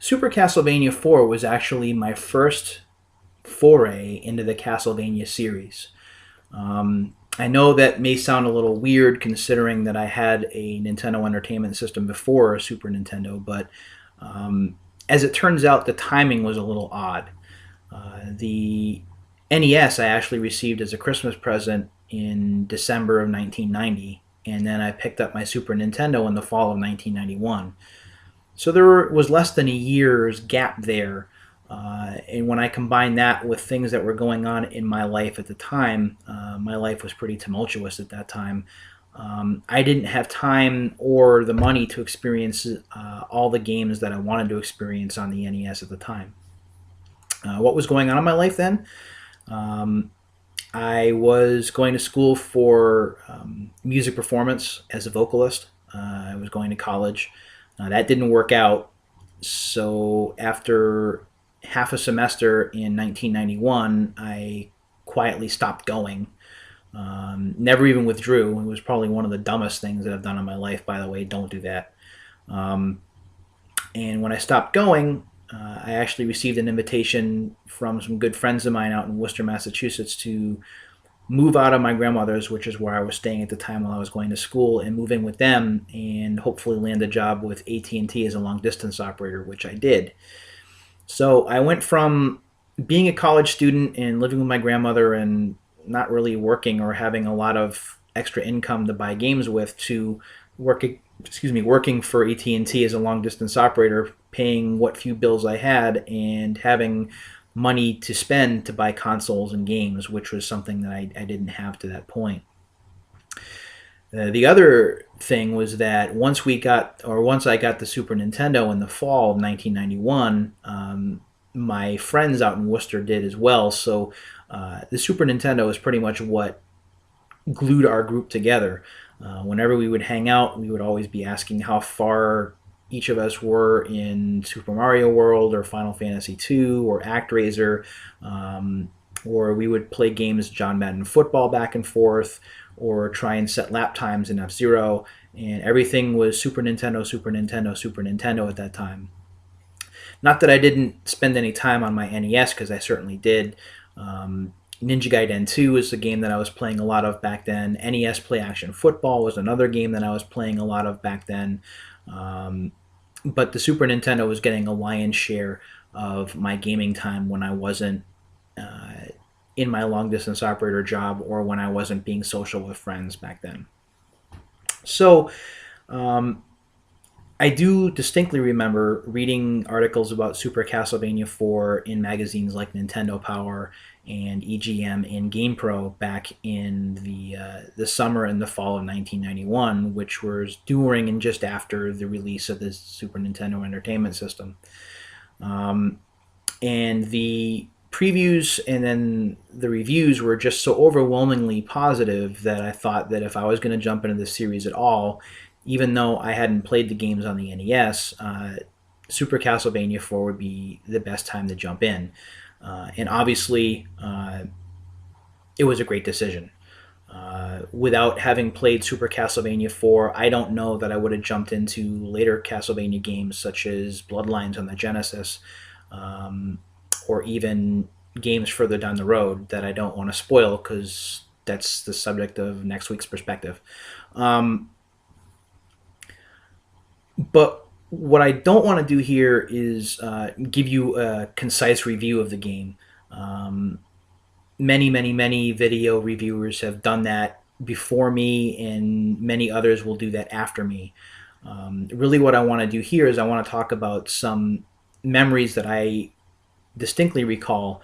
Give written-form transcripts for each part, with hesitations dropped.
Super Castlevania IV was actually my first foray into the Castlevania series. I know that may sound a little weird considering that I had a Nintendo Entertainment System before Super Nintendo, but as it turns out, the timing was a little odd. The NES I actually received as a Christmas present in December of 1990, and then I picked up my Super Nintendo in the fall of 1991. So there was less than a year's gap there. And when I combined that with things that were going on in my life at the time, my life was pretty tumultuous at that time. I didn't have time or the money to experience all the games that I wanted to experience on the NES at the time. What was going on in my life then? Um, I was going to school for music performance as a vocalist. I was going to college. That didn't work out. So after half a semester in 1991, I quietly stopped going. Never even withdrew. It was probably one of the dumbest things that I've done in my life, by the way. Don't do that. Um, and when I stopped going, I actually received an invitation from some good friends of mine out in Worcester, Massachusetts, to move out of my grandmother's, which is where I was staying at the time while I was going to school, and move in with them and hopefully land a job with AT&T as a long distance operator, which I did. So I went from being a college student and living with my grandmother and not really working or having a lot of extra income to buy games with to working for AT&T as a long distance operator, paying what few bills I had and having money to spend to buy consoles and games, which was something that I didn't have to that point. The other thing was that once I got the Super Nintendo in the fall of 1991, my friends out in Worcester did as well. So the Super Nintendo is pretty much what glued our group together. Whenever we would hang out, we would always be asking how far each of us were in Super Mario World or Final Fantasy II or ActRaiser, or we would play games John Madden Football back and forth, or try and set lap times in F-Zero, and everything was Super Nintendo, Super Nintendo, Super Nintendo at that time. Not that I didn't spend any time on my NES, because I certainly did. Ninja Gaiden 2 was the game that I was playing a lot of back then. NES Play Action Football was another game that I was playing a lot of back then. But the Super Nintendo was getting a lion's share of my gaming time when I wasn't in my long distance operator job or when I wasn't being social with friends back then. So um, I do distinctly remember reading articles about Super Castlevania IV in magazines like Nintendo Power and EGM and GamePro back in the summer and the fall of 1991, which was during and just after the release of the Super Nintendo Entertainment System. And the previews and then the reviews were just so overwhelmingly positive that I thought that if I was going to jump into this series at all, even though I hadn't played the games on the NES, Super Castlevania IV would be the best time to jump in. And obviously, it was a great decision. Without having played Super Castlevania IV, I don't know that I would have jumped into later Castlevania games such as Bloodlines on the Genesis, or even games further down the road that I don't want to spoil because that's the subject of next week's perspective. But what I don't want to do here is give you a concise review of the game. Many video reviewers have done that before me, and many others will do that after me. Really, what I want to do here is I want to talk about some memories that I distinctly recall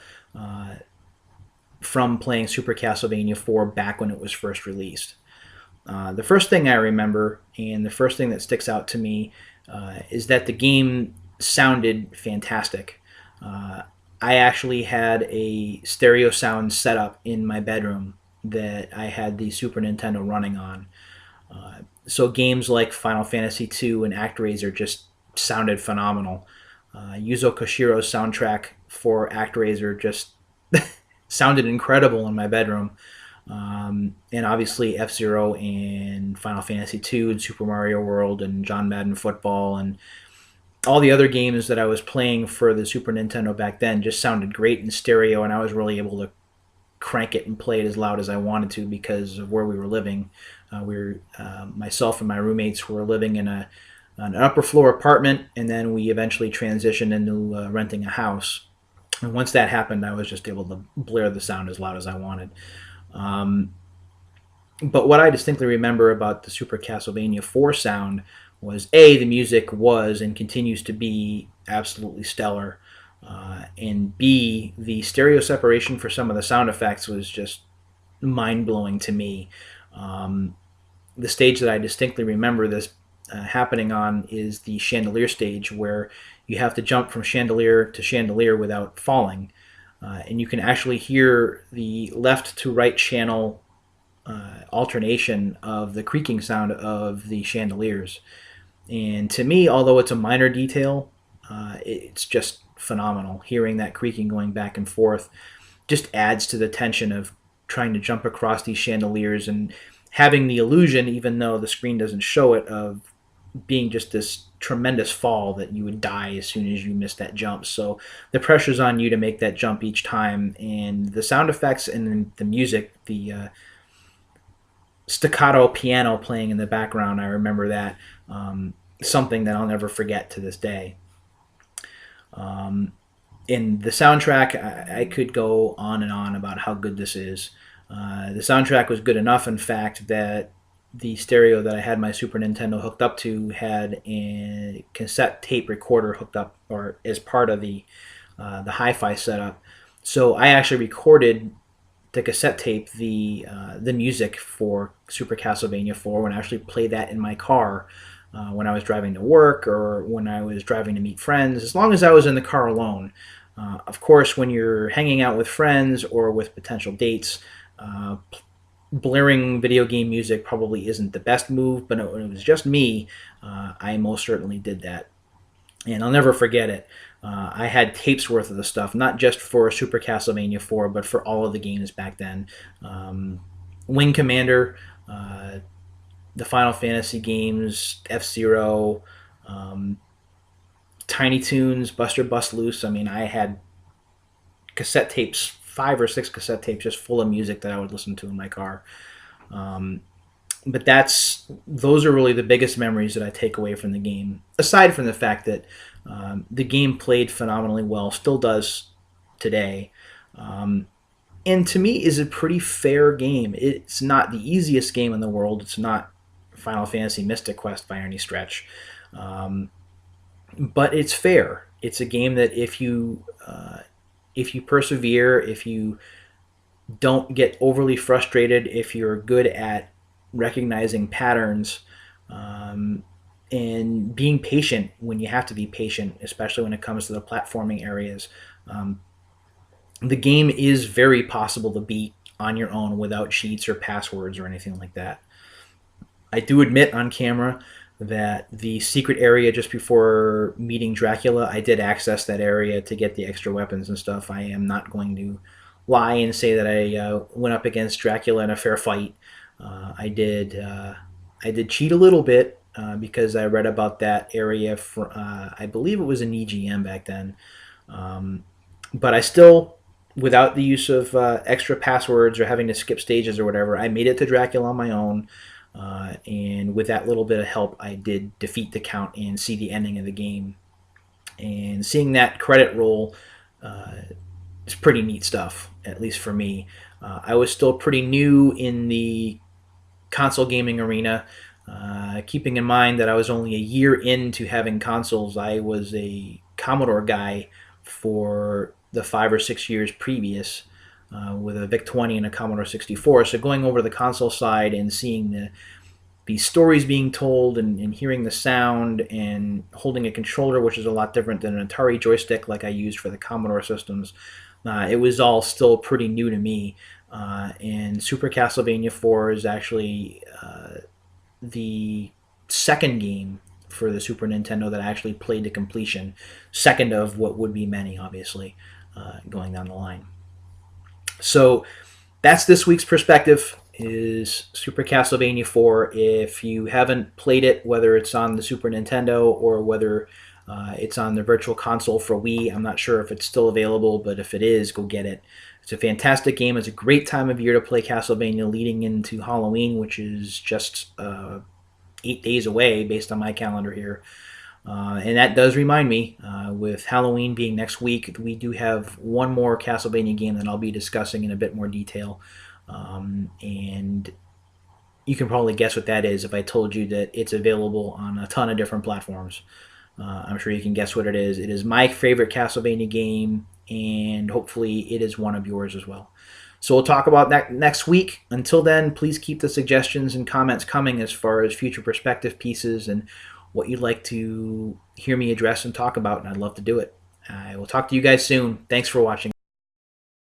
from playing Super Castlevania IV back when it was first released. The first thing I remember, and the first thing that sticks out to me, is that the game sounded fantastic. I actually had a stereo sound setup in my bedroom that I had the Super Nintendo running on. So games like Final Fantasy II and ActRaiser just sounded phenomenal. Yuzo Koshiro's soundtrack for ActRaiser just sounded incredible in my bedroom. And obviously F-Zero and Final Fantasy II and Super Mario World and John Madden Football and all the other games that I was playing for the Super Nintendo back then just sounded great in stereo, and I was really able to crank it and play it as loud as I wanted to because of where we were living. Myself and my roommates were living in an upper floor apartment, and then we eventually transitioned into renting a house. And once that happened, I was just able to blare the sound as loud as I wanted. Um, but what I distinctly remember about the Super Castlevania IV sound was A, the music was and continues to be absolutely stellar. And B, the stereo separation for some of the sound effects was just mind blowing to me. Um, the stage that I distinctly remember this happening on is the chandelier stage, where you have to jump from chandelier to chandelier without falling. And you can actually hear the left to right channel alternation of the creaking sound of the chandeliers. And to me, although it's a minor detail, it's just phenomenal. Hearing that creaking going back and forth just adds to the tension of trying to jump across these chandeliers and having the illusion, even though the screen doesn't show it, of being just this tremendous fall that you would die as soon as you missed that jump. So the pressure's on you to make that jump each time, and the sound effects and the music, the staccato piano playing in the background, I remember that. Something that I'll never forget to this day. In the soundtrack, I could go on and on about how good this is. The soundtrack was good enough, in fact, that the stereo that I had my Super Nintendo hooked up to had a cassette tape recorder hooked up, or as part of the hi-fi setup. So I actually recorded the cassette tape, the music for Super Castlevania IV, and actually played that in my car when I was driving to work or when I was driving to meet friends, as long as I was in the car alone. Of course, when you're hanging out with friends or with potential dates, blaring video game music probably isn't the best move, but when it was just me, I most certainly did that. And I'll never forget it. I had tapes worth of the stuff, not just for Super Castlevania IV, but for all of the games back then. Wing Commander, the Final Fantasy games, F-Zero, Tiny Toons, Buster Bust Loose. I mean, I had cassette tapes, 5 or 6 cassette tapes just full of music that I would listen to in my car. But those are really the biggest memories that I take away from the game, aside from the fact that the game played phenomenally well, still does today, and to me is a pretty fair game. It's not the easiest game in the world. It's not Final Fantasy Mystic Quest by any stretch, but it's fair. It's a game that if you persevere, if you don't get overly frustrated, if you're good at recognizing patterns, and being patient when you have to be patient, especially when it comes to the platforming areas. The game is very possible to beat on your own without cheats or passwords or anything like that. I do admit on camera that the secret area just before meeting Dracula, I did access that area to get the extra weapons and stuff. I am not going to lie and say that I went up against Dracula in a fair fight. I did cheat a little bit because I read about that area. I believe it was an EGM back then, but I still, without the use of extra passwords or having to skip stages or whatever, I made it to Dracula on my own. And with that little bit of help, I did defeat the Count and see the ending of the game. And seeing that credit roll is pretty neat stuff, at least for me. I was still pretty new in the console gaming arena. Keeping in mind that I was only a year into having consoles, I was a Commodore guy for the 5 or 6 years previous. With a VIC-20 and a Commodore 64. So going over to the console side and seeing the stories being told and hearing the sound and holding a controller, which is a lot different than an Atari joystick like I used for the Commodore systems, it was all still pretty new to me. And Super Castlevania IV is actually the second game for the Super Nintendo that I actually played to completion. Second of what would be many, obviously, going down the line. So that's this week's perspective, is Super Castlevania IV. If you haven't played it, whether it's on the Super Nintendo or whether It's on the Virtual Console for Wii. I'm not sure if it's still available, but if it is, go get it. It's a fantastic game. It's a great time of year to play Castlevania leading into Halloween, which is just 8 days away based on my calendar here. And that does remind me, with Halloween being next week, we do have one more Castlevania game that I'll be discussing in a bit more detail. And you can probably guess what that is if I told you that it's available on a ton of different platforms. I'm sure you can guess what it is. It is my favorite Castlevania game, and hopefully it is one of yours as well. So we'll talk about that next week. Until then, please keep the suggestions and comments coming as far as future perspective pieces and what you'd like to hear me address and talk about, and I'd love to do it. I will talk to you guys soon. Thanks for watching.